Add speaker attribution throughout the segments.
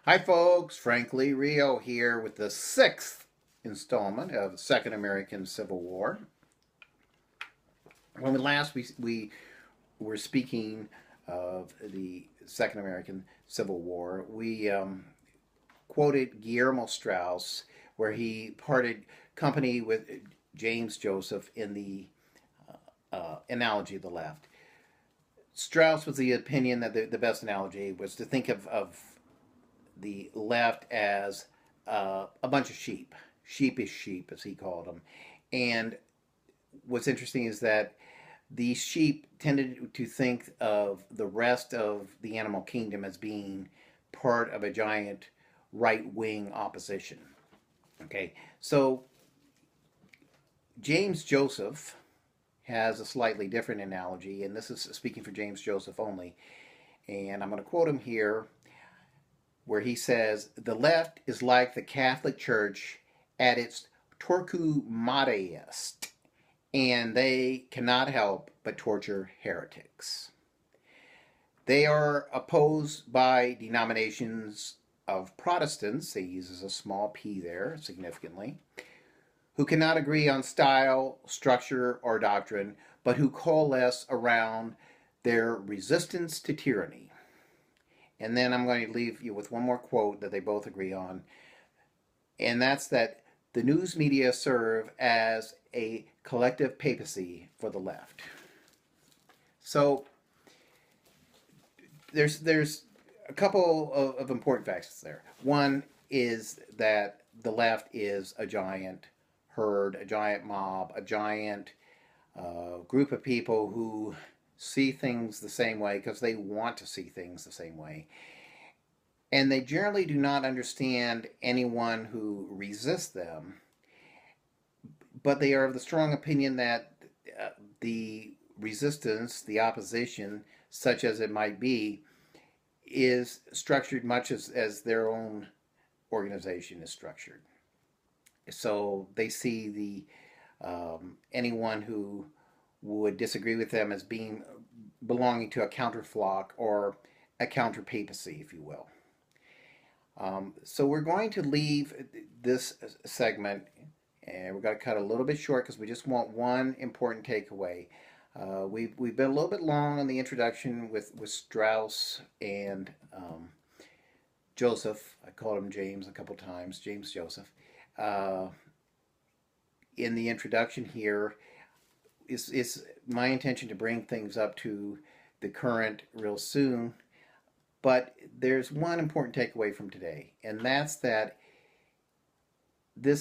Speaker 1: Hi folks, Frank Lee Rio here with the sixth installment of the Second American Civil War. When we were speaking of the Second American Civil War, we quoted Guillermo Strauss where he parted company with James Joseph in the analogy of the left. Strauss was the opinion that the best analogy was to think of the left as a bunch of sheep, sheepish sheep, as he called them. And what's interesting is that these sheep tended to think of the rest of the animal kingdom as being part of a giant right wing opposition. Okay, so James Joseph has a slightly different analogy, and this is speaking for James Joseph only. And I'm going to quote him here where he says, "The left is like the Catholic Church at its torquemadaest, and they cannot help but torture heretics. They are opposed by denominations of Protestants," he uses a small p there significantly, "who cannot agree on style, structure, or doctrine, but who coalesce around their resistance to tyranny." And then I'm going to leave you with one more quote that they both agree on, and that's that the news media serve as a collective papacy for the left. So there's a couple of important facts there. One is that the left is a giant herd, a giant mob, a giant group of people who see things the same way because they want to see things the same way. And they generally do not understand anyone who resists them, but they are of the strong opinion that the resistance, the opposition, such as it might be, is structured much as their own organization is structured. So they see anyone who would disagree with them as being belonging to a counterflock or a counter papacy, if you will. So we're going to leave this segment, and we're going to cut a little bit short because we just want one important takeaway. We've been a little bit long on the introduction with Strauss and Joseph. I called him James a couple times, James Joseph. In the introduction here, it's my intention to bring things up to the current real soon. But there's one important takeaway from today, and that's that the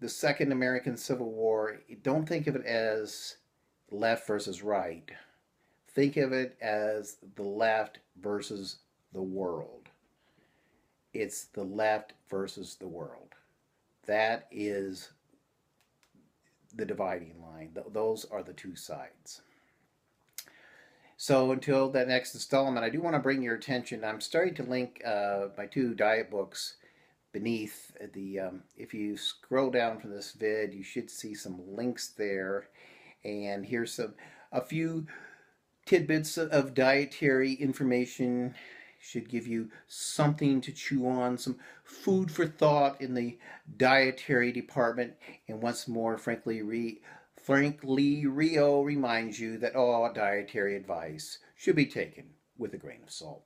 Speaker 1: Second American Civil War, don't think of it as left versus right. Think of it as the left versus the world. It's the left versus the world. That is the dividing line. Those are the two sides. So until that next installment, I do want to bring your attention. I'm starting to link my two diet books beneath the. If you scroll down from this vid, you should see some links there, and here's a few tidbits of dietary information. Should give you something to chew on, some food for thought in the dietary department. And once more, Frank Lee Rio reminds you that all dietary advice should be taken with a grain of salt.